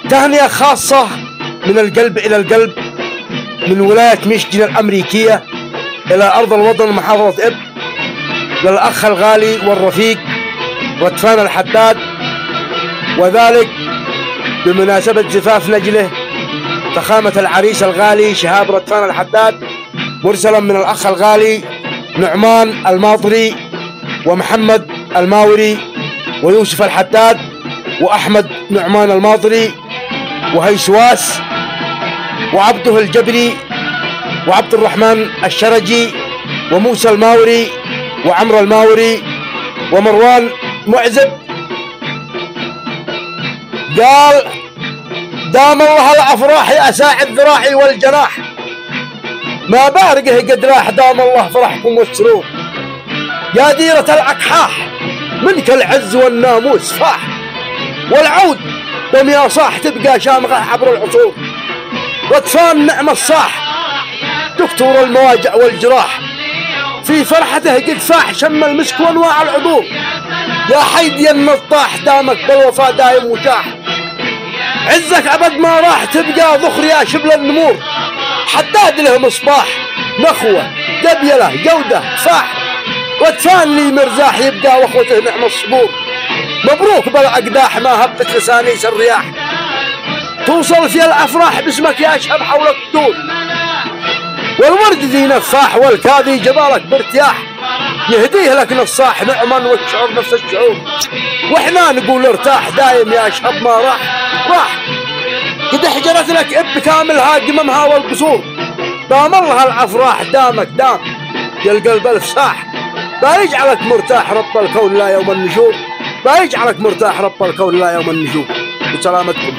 تهنئة خاصة من القلب إلى القلب من ولاية ميشيغان الأمريكية إلى أرض الوطن محافظة إب للأخ الغالي والرفيق رتفان الحداد، وذلك بمناسبة زفاف نجله فخامة العريس الغالي شهاب رتفان الحداد، مرسلا من الأخ الغالي نعمان الماطري ومحمد الماوري ويوسف الحداد وأحمد نعمان الماطري وهيسواس وعبده الجبري وعبد الرحمن الشرجي وموسى الماوري وعمر الماوري ومروان معزب. قال: دام الله الأفراح يا ساعد ذراعي والجناح، ما بارقه قد راح، دام الله فرحكم والسرور، يا ديرة الأكحاح منك العز والناموس فاح، والعود دم يا صاح تبقى شامخة عبر العصور، رتفان نعم الصاح دكتور المواجع والجراح، في فرحته قد فاح شم المسك وانواع العطور، يا حيد يا النطاح دامك بالوفاء دايم وشاح، عزك أبد ما راح تبقى ذخر يا شبل النمور، حداد له مصباح نخوة قبيله جودة فاح، رتفان لي مرزاح يبقى واخوته نعم الصبور، مبروك بالأقداح ما هبت لسانيس الرياح، توصل في الأفراح باسمك يا أشهب حولك تدور، والورد ذي نفاح والكاذي جبالك بارتياح، يهديه لك نصاح نعما والشعور نفس الشعور، واحنا نقول ارتاح دايم يا أشهب ما راح قد حجرت لك اب كاملها قممها والقصور، دام الله الافراح دامك دام يا القلب الفساح، بيجعلك مرتاح رب الكون لا يوم النشور، بيجعلك مرتاح رب الكون لا يوم النشور. بسلامتكم.